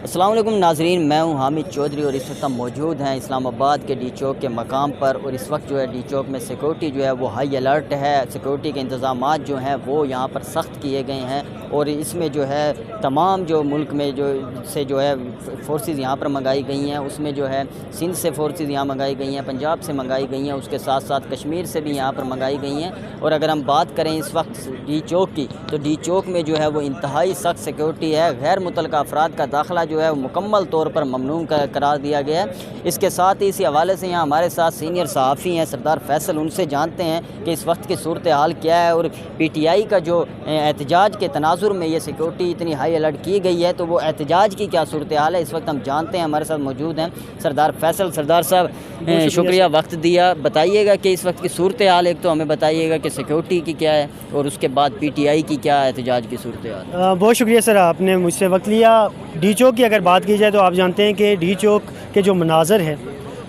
السلام علیکم ناظرین، میں ہوں حامد چودھری اور اس وقت ہم موجود ہیں اسلام آباد کے ڈی چوک کے مقام پر، اور اس وقت جو ہے ڈی چوک میں سیکورٹی جو ہے وہ ہائی الرٹ ہے۔ سیکورٹی کے انتظامات جو ہیں وہ یہاں پر سخت کیے گئے ہیں، اور اس میں جو ہے تمام جو ملک میں جو ہے فورسز یہاں پر منگائی گئی ہیں، اس میں جو ہے سندھ سے فورسز یہاں منگائی گئی ہیں، پنجاب سے منگائی گئی ہیں، اس کے ساتھ ساتھ کشمیر سے بھی یہاں پر منگائی گئی ہیں۔ اور اگر ہم بات کریں اس وقت ڈی چوک کی، تو ڈی چوک میں جو ہے وہ انتہائی سخت سیکورٹی ہے۔ غیر متعلقہ افراد کا داخلہ جو ہے وہ مکمل طور پر ممنوع قرار دیا گیا ہے۔ اس کے ساتھ ہی اسی حوالے سے یہاں ہمارے ساتھ سینئر صحافی ہیں سردار فیصل، ان سے جانتے ہیں کہ اس وقت کی صورتحال کیا ہے، اور پی ٹی آئی کا جو احتجاج کے تناظر میں یہ سیکورٹی اتنی ہائی الرٹ کی گئی ہے، تو وہ احتجاج کی کیا صورتحال ہے اس وقت ہم جانتے ہیں۔ ہمارے ساتھ موجود ہیں سردار فیصل۔ سردار صاحب شکریہ وقت دیا، بتائیے گا کہ اس وقت کی صورتحال ایک تو ہمیں بتائیے گا کہ سیکورٹی کی کیا ہے، اور اس کے بعد پی ٹی آئی کی کیا احتجاج کی صورتحال۔ بہت شکریہ سر، آپ نے مجھ سے وقت لیا۔ ڈی چوک کی اگر بات کی جائے تو آپ جانتے ہیں کہ ڈی چوک کے جو مناظر ہیں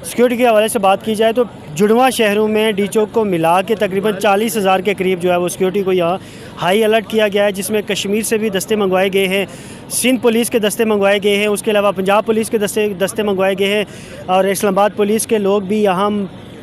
سیکورٹی کے حوالے سے بات کی جائے تو جڑواں شہروں میں ڈی چوک کو ملا کے تقریباً 40,000 کے قریب جو ہے وہ سیکورٹی کو یہاں ہائی الرٹ کیا گیا ہے، جس میں کشمیر سے بھی دستے منگوائے گئے ہیں، سندھ پولیس کے دستے منگوائے گئے ہیں، اس کے علاوہ پنجاب پولیس کے دستے منگوائے گئے ہیں، اور اسلام آباد پولیس کے لوگ بھی یہاں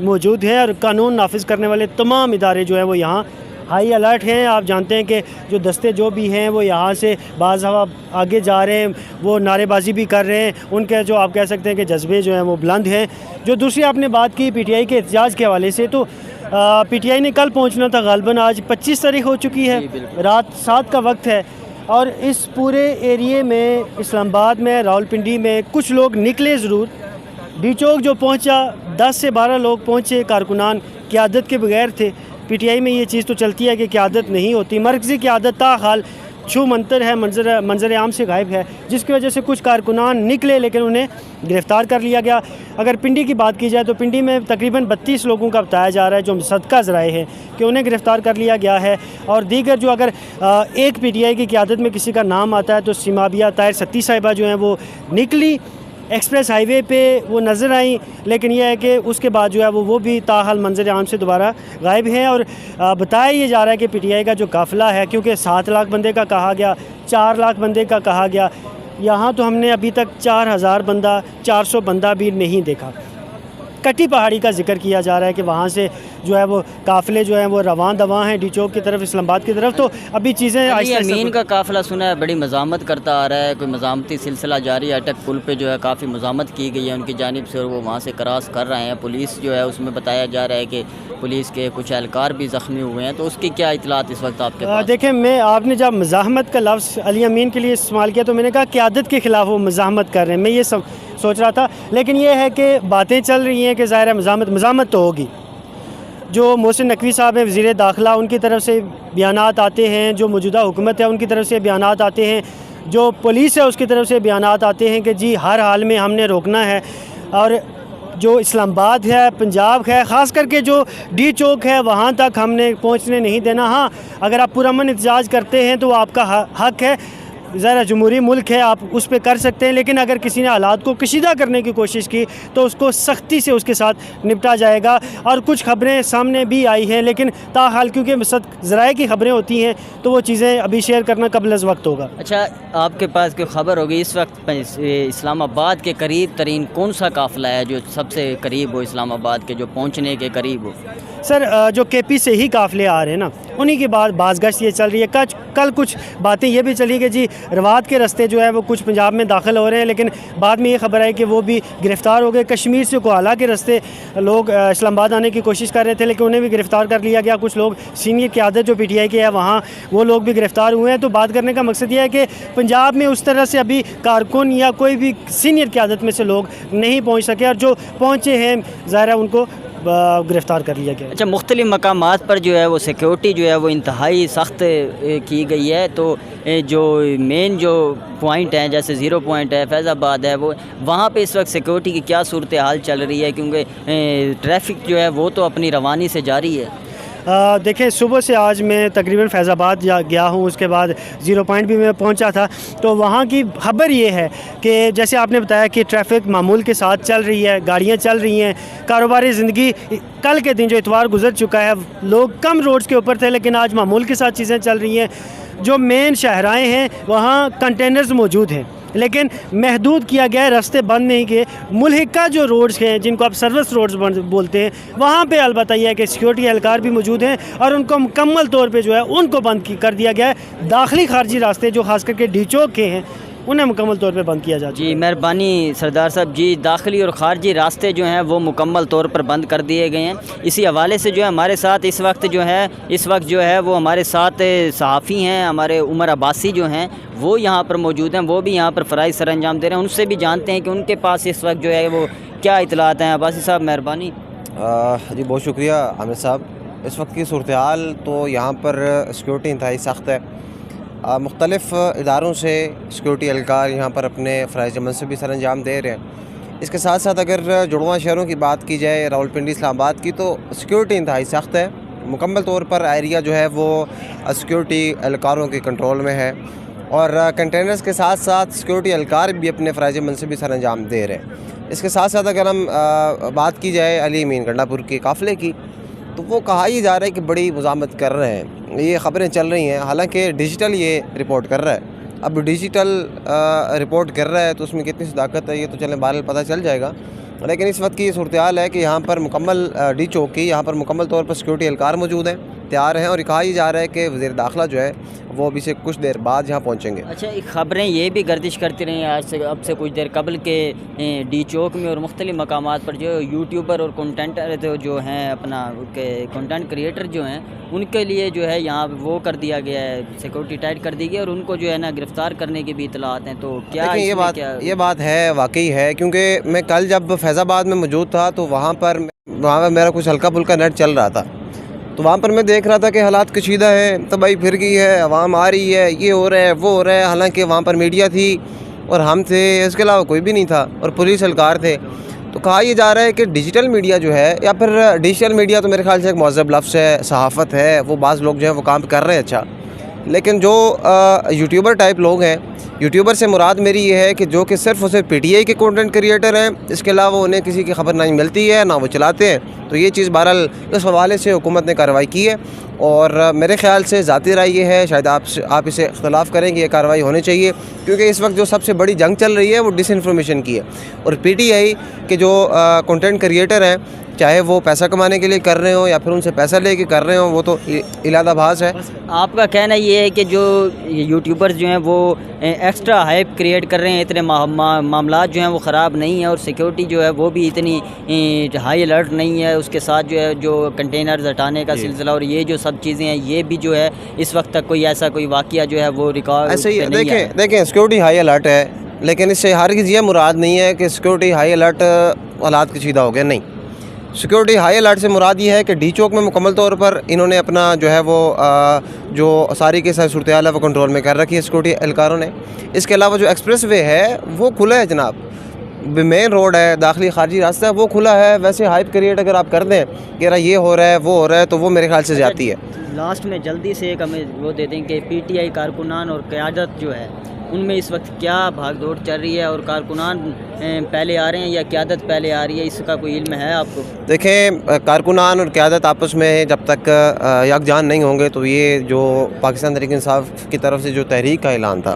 موجود ہیں، اور قانون نافذ کرنے والے تمام ادارے جو ہیں وہ یہاں ہائی الرٹ ہیں۔ آپ جانتے ہیں کہ جو دستے جو بھی ہیں وہ یہاں سے بعض ہوا آگے جا رہے ہیں، وہ نعرے بازی بھی کر رہے ہیں، ان کے جو آپ کہہ سکتے ہیں کہ جذبے جو ہیں وہ بلند ہیں۔ جو دوسری آپ نے بات کی پی ٹی آئی کے احتجاج کے حوالے سے، تو پی ٹی آئی نے کل پہنچنا تھا، غالباً آج 25 تاریخ ہو چکی ہے، رات 7 کا وقت ہے، اور اس پورے ایریے میں اسلام آباد میں راولپنڈی میں کچھ لوگ نکلے ضرور۔ ڈی چوک جو پہنچا 10 سے 12 لوگ پہنچے، کارکنان قیادت کے بغیر تھے۔ پی ٹی آئی میں یہ چیز تو چلتی ہے کہ قیادت نہیں ہوتی، مرکزی قیادت تاحال چھو منتر ہے، منظر عام سے غائب ہے، جس کی وجہ سے کچھ کارکنان نکلے لیکن انہیں گرفتار کر لیا گیا۔ اگر پنڈی کی بات کی جائے تو پنڈی میں تقریباً 32 لوگوں کا بتایا جا رہا ہے جو صدقہ ذرائع ہیں کہ انہیں گرفتار کر لیا گیا ہے، اور دیگر جو اگر ایک پی ٹی آئی کی قیادت میں کسی کا نام آتا ہے تو سیمابیہ طاہر ستی صاحبہ جو ہیں وہ نکلی ایکسپریس ہائی وے پہ، وہ نظر آئیں، لیکن یہ ہے کہ اس کے بعد جو ہے وہ بھی تاحال منظر عام سے دوبارہ غائب ہیں۔ اور بتایا یہ جا رہا ہے کہ پی ٹی آئی کا جو قافلہ ہے، کیونکہ 7 لاکھ بندے کا کہا گیا، 4 لاکھ بندے کا کہا گیا، یہاں تو ہم نے ابھی تک 4,000 بندہ 400 بندہ بھی نہیں دیکھا۔ کٹی پہاڑی کا ذکر کیا جا رہا ہے کہ وہاں سے جو ہے وہ قافلے جو ہیں وہ رواں دواں ہیں ڈی چوک کی طرف، اسلام آباد کی طرف، تو ابھی چیزیں امین کا قافلہ سنا ہے بڑی مزاحمت کرتا آ رہا ہے، کوئی مزاحمتی سلسلہ جاری ہے، اٹک پل پہ جو ہے کافی مزاحمت کی گئی ہے ان کی جانب سے، اور وہ وہاں سے کراس کر رہے ہیں۔ پولیس جو ہے اس میں بتایا جا رہا ہے کہ پولیس کے کچھ اہلکار بھی زخمی ہوئے ہیں، تو اس کی کیا اطلاعات اس وقت آپ کے پاس؟ دیکھیں، آپ نے جب مزاحمت کا لفظ علی امین کے لیے استعمال کیا تو میں نے کہا قیادت کے خلاف وہ مزاحمت کر رہے ہیں، میں یہ سوچ رہا تھا، لیکن یہ ہے کہ باتیں چل رہی ہیں کہ ظاہر ہے مزاحمت تو ہوگی۔ جو محسن نقوی صاحب ہیں وزیر داخلہ، ان کی طرف سے بیانات آتے ہیں، جو موجودہ حکومت ہے ان کی طرف سے بیانات آتے ہیں، جو پولیس ہے اس کی طرف سے بیانات آتے ہیں کہ جی ہر حال میں ہم نے روکنا ہے، اور جو اسلام آباد ہے، پنجاب ہے، خاص کر کے جو ڈی چوک ہے وہاں تک ہم نے پہنچنے نہیں دینا۔ ہاں، اگر آپ پرامن احتجاج کرتے ہیں تو وہ آپ کا حق ہے، ظاہر جمہوری ملک ہے، آپ اس پہ کر سکتے ہیں، لیکن اگر کسی نے حالات کو کشیدہ کرنے کی کوشش کی تو اس کو سختی سے اس کے ساتھ نپٹا جائے گا۔ اور کچھ خبریں سامنے بھی آئی ہیں، لیکن تاحال کیونکہ ذرائع کی خبریں ہوتی ہیں تو وہ چیزیں ابھی شیئر کرنا قبل از وقت ہوگا۔ اچھا، آپ کے پاس کوئی خبر ہوگی اس وقت اسلام آباد کے قریب ترین کون سا قافلہ ہے جو سب سے قریب ہو اسلام آباد کے، جو پہنچنے کے قریب ہو؟ سر، جو کے پی سے ہی قافلے آ رہے ہیں نا، انہی کے بعد بعض گشت یہ چل رہی ہے۔ کل کچھ باتیں یہ بھی چلی کہ جی روات کے رستے جو ہے وہ کچھ پنجاب میں داخل ہو رہے ہیں، لیکن بعد میں یہ خبر ہے کہ وہ بھی گرفتار ہو گئے۔ کشمیر سے کوالہ کے رستے لوگ اسلام آباد آنے کی کوشش کر رہے تھے، لیکن انہیں بھی گرفتار کر لیا گیا۔ کچھ لوگ سینئر قیادت جو پی ٹی آئی کے ہے وہاں، وہ لوگ بھی گرفتار ہوئے ہیں۔ تو بات کرنے کا مقصد یہ ہے کہ پنجاب میں اس طرح سے ابھی کارکن یا کوئی بھی سینئر قیادت میں سے لوگ نہیں پہنچ سکے، اور جو پہنچے ہیں ظاہر ہے ان کو گرفتار کر لیا گیا۔ اچھا، مختلف مقامات پر جو ہے وہ سیکیورٹی جو ہے وہ انتہائی سخت کی گئی ہے، تو جو مین جو پوائنٹ ہیں جیسے 0 پوائنٹ ہے، فیض آباد ہے، وہ وہاں پہ اس وقت سیکیورٹی کی کیا صورتحال چل رہی ہے؟ کیونکہ ٹریفک جو ہے وہ تو اپنی روانی سے جاری ہے۔ دیکھیں، صبح سے آج میں تقریباً فیض آباد گیا ہوں، اس کے بعد 0 پوائنٹ بھی میں پہنچا تھا، تو وہاں کی خبر یہ ہے کہ جیسے آپ نے بتایا کہ ٹریفک معمول کے ساتھ چل رہی ہے، گاڑیاں چل رہی ہیں، کاروباری زندگی کل کے دن جو اتوار گزر چکا ہے لوگ کم روڈز کے اوپر تھے، لیکن آج معمول کے ساتھ چیزیں چل رہی ہیں۔ جو مین شاہراہیں ہیں وہاں کنٹینرز موجود ہیں، لیکن محدود کیا گیا ہے, راستے بند نہیں کیے. ملحقہ جو روڈز ہیں جن کو آپ سروس روڈز بولتے ہیں, وہاں پہ البتہ یہ ہے کہ سیکورٹی اہلکار بھی موجود ہیں اور ان کو مکمل طور پہ جو ہے ان کو بند کر دیا گیا ہے. داخلی خارجی راستے جو خاص کر کے ڈی چوک کے ہیں انہیں مکمل طور پہ بند کیا جاتا ہے. جی مہربانی سردار صاحب. جی داخلی اور خارجی راستے جو ہیں وہ مکمل طور پر بند کر دیے گئے ہیں. اسی حوالے سے جو ہے ہمارے ساتھ اس وقت جو ہے وہ ہمارے ساتھ صحافی ہیں, ہمارے عمر عباسی جو ہیں وہ یہاں پر موجود ہیں, وہ بھی یہاں پر فرائض سر انجام دے رہے ہیں. ان سے بھی جانتے ہیں کہ ان کے پاس اس وقت جو ہے وہ کیا اطلاعات ہیں. عباسی صاحب مہربانی. جی بہت شکریہ عامر صاحب. اس وقت کی صورتحال تو یہاں پر سیکورٹی انتہائی سخت ہے. مختلف اداروں سے سیکورٹی اہلکار یہاں پر اپنے فرائض منصب بھی سر انجام دے رہے ہیں. اس کے ساتھ ساتھ اگر جڑواں شہروں کی بات کی جائے, راولپنڈی اسلام آباد کی, تو سیکورٹی انتہائی سخت ہے. مکمل طور پر ایریا جو ہے وہ سیکورٹی اہلکاروں کے کنٹرول میں ہے, اور کنٹینرز کے ساتھ ساتھ سیکورٹی اہلکار بھی اپنے فرائض منصب بھی سر انجام دے رہے ہیں. اس کے ساتھ ساتھ اگر ہم بات کی جائے علی امین گنڈا پور کے قافلے کی, تو وہ کہا ہی جا رہا ہے کہ بڑی مزاحمت کر رہے ہیں. یہ خبریں چل رہی ہیں, حالانکہ ڈیجیٹل یہ رپورٹ کر رہا ہے. اب ڈیجیٹل رپورٹ کر رہا ہے تو اس میں کتنی صداقت ہے یہ تو چلیں بہرحال پتہ چل جائے گا. لیکن اس وقت کی یہ صورتحال ہے کہ یہاں پر مکمل ڈی چوک کی یہاں پر مکمل طور پر سیکورٹی اہلکار موجود ہیں, تیار ہیں, اور کہا ہی جا رہا ہے کہ وزیر داخلہ جو ہے وہ ابھی سے کچھ دیر بعد یہاں پہنچیں گے. اچھا, خبریں یہ بھی گردش کرتی رہی ہیں اب سے کچھ دیر قبل کے ڈی چوک میں اور مختلف مقامات پر جو یوٹیوبر اور کنٹینٹ جو ہیں اپنا کنٹینٹ کریٹر جو ہیں ان کے لیے جو ہے یہاں وہ کر دیا گیا ہے, سیکورٹی ٹائٹ کر دی گئی اور ان کو جو ہے نا گرفتار کرنے کی بھی اطلاعات ہیں. تو کیا یہ بات ہے, واقعی ہے, کیونکہ میں کل جب فیض آباد میں موجود تھا تو وہاں پر میرا کچھ ہلکا پھلکا نیٹ چل رہا تھا, تو وہاں پر میں دیکھ رہا تھا کہ حالات کشیدہ ہیں, تباہی پھر گئی ہے, عوام آ رہی ہے, یہ ہو رہا ہے وہ ہو رہا ہے. حالانکہ وہاں پر میڈیا تھی اور ہم تھے, اس کے علاوہ کوئی بھی نہیں تھا, اور پولیس اہلکار تھے. تو کہا یہ جا رہا ہے کہ ڈیجیٹل میڈیا جو ہے, یا پھر ڈیجیٹل میڈیا تو میرے خیال سے ایک مہذب لفظ ہے, صحافت ہے, وہ بعض لوگ جو ہیں وہ کام کر رہے ہیں اچھا. لیکن جو یوٹیوبر ٹائپ لوگ ہیں, یوٹیوبر سے مراد میری یہ ہے کہ جو کہ صرف اور صرف پی ٹی آئی کے کنٹینٹ کریٹر ہیں, اس کے علاوہ انہیں کسی کی خبر نہیں ملتی ہے, نہ وہ چلاتے ہیں. تو یہ چیز بہرحال اس حوالے سے حکومت نے کارروائی کی ہے, اور میرے خیال سے ذاتی رائے یہ ہے, شاید آپ اسے اختلاف کریں کہ یہ کارروائی ہونی چاہیے, کیونکہ اس وقت جو سب سے بڑی جنگ چل رہی ہے وہ ڈس انفارمیشن کی ہے. اور پی ٹی آئی کے جو کنٹینٹ کریٹر ہیں, چاہے وہ پیسہ کمانے کے لیے کر رہے ہوں یا پھر ان سے پیسہ لے کے کر رہے ہوں, وہ تو علادہ بھاس ہے. آپ کا کہنا یہ ہے کہ جو یوٹیوبرز جو ہیں وہ ایکسٹرا ہائپ کریٹ کر رہے ہیں, اتنے معاملات جو ہیں وہ خراب نہیں ہیں, اور سیکیورٹی جو ہے وہ بھی اتنی ہائی الرٹ نہیں ہے. اس کے ساتھ جو ہے جو کنٹینرز ہٹانے کا سلسلہ اور یہ جو سب چیزیں ہیں, یہ بھی جو ہے اس وقت تک کوئی واقعہ جو ہے وہ ریکارڈ ایسے ہی ہے. دیکھیں سیکورٹی ہائی الرٹ ہے, لیکن اس سے ہرگز یہ مراد نہیں ہے کہ سیکورٹی ہائی الرٹ حالات کشیدہ ہو گئے. نہیں, سیکورٹی ہائی الرٹ سے مراد یہ ہے کہ ڈی چوک میں مکمل طور پر انہوں نے اپنا جو ہے وہ جو ساری کے ساتھ صورتحال ہے وہ کنٹرول میں کر رکھی ہے سیکورٹی اہلکاروں نے. اس کے علاوہ جو ایکسپریس وے ہے وہ کھلا ہے جناب, مین روڈ ہے, داخلی خارجی راستہ ہے, وہ کھلا ہے. ویسے ہائپ کریٹ اگر آپ کر دیں کہ یہ ہو رہا ہے وہ ہو رہا ہے, تو وہ میرے خیال سے زیادتی ہے. لاسٹ میں جلدی سے ایک ہمیں وہ دے دیں کہ پی ٹی آئی کارکنان اور قیادت جو ہے ان میں اس وقت کیا بھاگ دوڑ چل رہی ہے, اور کارکنان پہلے آ رہے ہیں یا قیادت پہلے آ رہی ہے, اس کا کوئی علم ہے آپ کو؟ دیکھیں کارکنان اور قیادت آپس میں جب تک یکجان نہیں ہوں گے تو یہ جو پاکستان تحریک انصاف کی طرف سے جو تحریک کا اعلان تھا,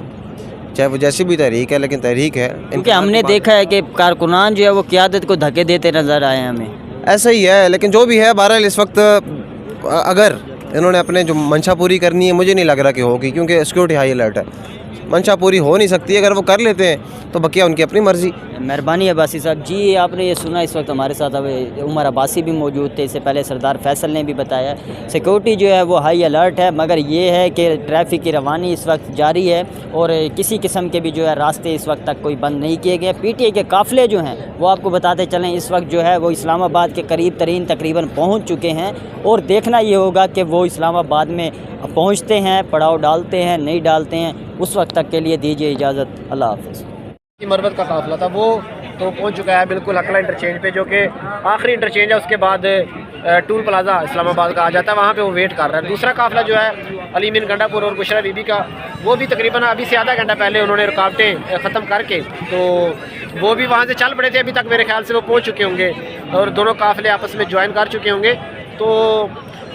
چاہے وہ جیسی بھی تحریک ہے لیکن تحریک ہے, کیونکہ ہم نے دیکھا ہے کہ کارکنان جو ہے وہ قیادت کو دھکے دیتے نظر آئے ہیں ہمیں. ایسا ہی ہے, لیکن جو بھی ہے بہرحال اس وقت اگر انہوں نے اپنے جو منشا پوری کرنی ہے, مجھے نہیں لگ رہا کہ ہوگی, کیونکہ سیکورٹی ہائی الرٹ ہے. منشا پوری ہو نہیں سکتی, اگر وہ کر لیتے ہیں تو بقیہ ان کی اپنی مرضی. مہربانی عباسی صاحب. جی آپ نے یہ سنا, اس وقت ہمارے ساتھ اب عمر عباسی بھی موجود تھے, اس سے پہلے سردار فیصل نے بھی بتایا سیکورٹی جو ہے وہ ہائی الرٹ ہے, مگر یہ ہے کہ ٹریفک کی روانی اس وقت جاری ہے اور کسی قسم کے بھی جو ہے راستے اس وقت تک کوئی بند نہیں کیے گئے. پی ٹی آئی کے قافلے جو ہیں وہ آپ کو بتاتے چلیں اس وقت جو ہے وہ اسلام آباد کے قریب ترین تقریباً پہنچ چکے ہیں, اور دیکھنا یہ ہوگا کہ وہ اسلام آباد میں پہنچتے ہیں, پڑاؤ ڈالتے ہیں نہیں ڈالتے ہیں. اس وقت تک کے لیے دیجیے اجازت, اللہ حافظ. مربت کا قافلہ تھا وہ تو پہنچ چکا ہے بالکل حقلہ انٹرچینج پہ, جو کہ آخری انٹرچینج ہے. اس کے بعد ٹول پلازا اسلام آباد کا آ جاتا ہے, وہاں پہ وہ ویٹ کر رہا ہے. دوسرا قافلہ جو ہے علی امین گنڈا پور اور بشرا بی بی کا, وہ بھی تقریباً ابھی سے آدھا گھنٹہ پہلے انہوں نے رکاوٹیں ختم کر کے تو وہ بھی وہاں سے چل پڑے تھے. ابھی تک میرے خیال سے وہ پہنچ چکے ہوں گے اور دونوں قافلے آپس میں جوائن کر چکے ہوں گے. تو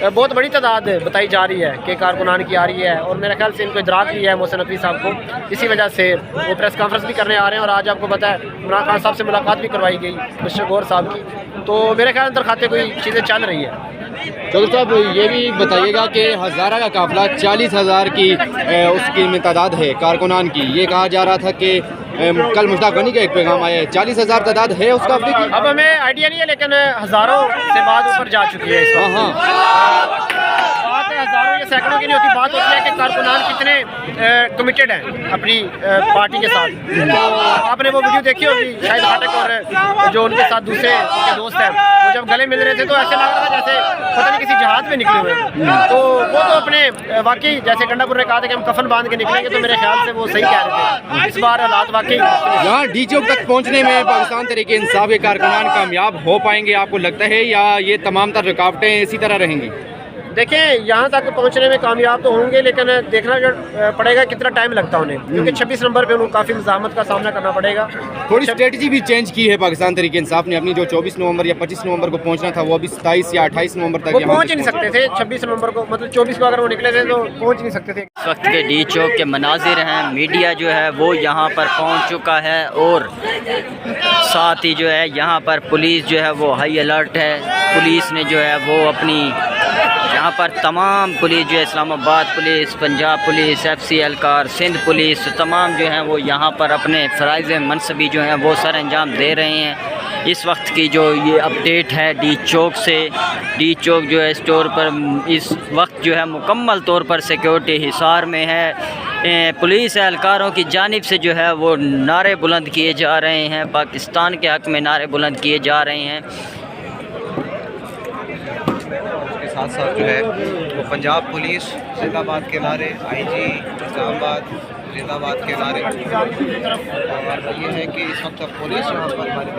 بہت بڑی تعداد بتائی جا رہی ہے کہ کارکنان کی آ رہی ہے، اور میرے خیال سے ان کو ادراک بھی ہے محسن نقوی صاحب کو، اسی وجہ سے وہ پریس کانفرنس بھی کرنے آ رہے ہیں، اور آج آپ کو پتہ ہے عمران خان صاحب سے ملاقات بھی کروائی گئی مشرق غور صاحب کی، تو میرے خیال اندر کھاتے کوئی چیزیں چل رہی ہے۔ چودھری صاحب یہ بھی بتائیے گا کہ ہزارہ کا قافلہ 40,000 کی اس کی تعداد ہے کارکنان کی، یہ کہا جا رہا تھا کہ کل مشتاق غنی کا ایک پیغام آیا ہے، 40,000 تعداد ہے اس قافلے کی؟ اب ہمیں آئیڈیا نہیں ہے، لیکن ہزاروں سے بات اوپر جا چکی ہے اس وقت۔ بات ہزاروں یا سینکڑوں کی نہیں ہوتی، بات ہوتی ہے کہ کارکنان کتنے کمیٹڈ ہیں اپنی پارٹی کے ساتھ۔ تو آپ نے وہ ویڈیو دیکھی ہوگی شاہد خاٹک اور جو ان کے ساتھ دوسرے ان کے دوست ہیں، وہ جب گلے مل رہے تھے تو ایسے لگ رہا تھا جیسے پتہ نہیں کسی جہاز میں نکلے ہوئے ہیں۔ تو وہ تو اپنے واقعی جیسے گنڈا پور نے کہا تھا کہ ہم کفن باندھ کے نکلیں گے، تو میرے خیال سے وہ صحیح کہہ رہے تھے۔ اس بار حالات واقعی یہاں ڈی چوک تک پہنچنے میں پاکستان تحریک انصاف کے کارکنان کامیاب ہو پائیں گے آپ کو لگتا ہے، یا یہ تمام تر رکاوٹیں اسی طرح رہیں گی؟ دیکھیں یہاں تک پہنچنے میں کامیاب تو ہوں گے، لیکن دیکھنا پڑے گا کتنا ٹائم لگتا ہے انہیں، کیونکہ 26 نمبر پہ انہیں کافی مزاحمت کا سامنا کرنا پڑے گا۔ تھوڑی اسٹریٹجی بھی چینج کی ہے پاکستان تحریک انصاف نے اپنی، جو 24 نومبر یا 25 نومبر کو پہنچنا تھا وہ ابھی 27 یا 28 نومبر تک وہ پہنچ ہی نہیں سکتے تھے 26 نومبر کو، مطلب 24 کو اگر وہ نکلے تھے تو پہنچ نہیں سکتے تھے۔ اس وقت کے ڈی چوک کے مناظر ہیں، میڈیا جو ہے وہ یہاں پر پہنچ چکا ہے، اور ساتھ ہی جو ہے یہاں پر پولیس جو ہے وہ ہائی الرٹ ہے۔ پولیس نے جو ہے وہ اپنی یہاں پر تمام پولیس جو ہے Islamabad police, Punjab police, F C اہلکار، سندھ پولیس، تمام جو ہیں وہ یہاں پر اپنے فرائض منصبی جو ہیں وہ سر انجام دے رہے ہیں۔ اس وقت کی جو یہ اپڈیٹ ہے ڈی چوک سے، ڈی چوک جو ہے اس طور پر اس وقت جو ہے مکمل طور پر سیکیورٹی حصار میں ہے۔ پولیس اہلکاروں کی جانب سے جو ہے وہ نعرے بلند کیے جا رہے ہیں، پاکستان کے حق میں نعرے بلند کیے جا رہے ہیں۔ ساتھ ساتھ جو ہے وہ پنجاب پولیس زندہ باد کے نعرے، آئی جی اسلام آباد زندہ باد کے نعرے، اور یہ ہے کہ اس وقت پولیس یہاں پر ہماری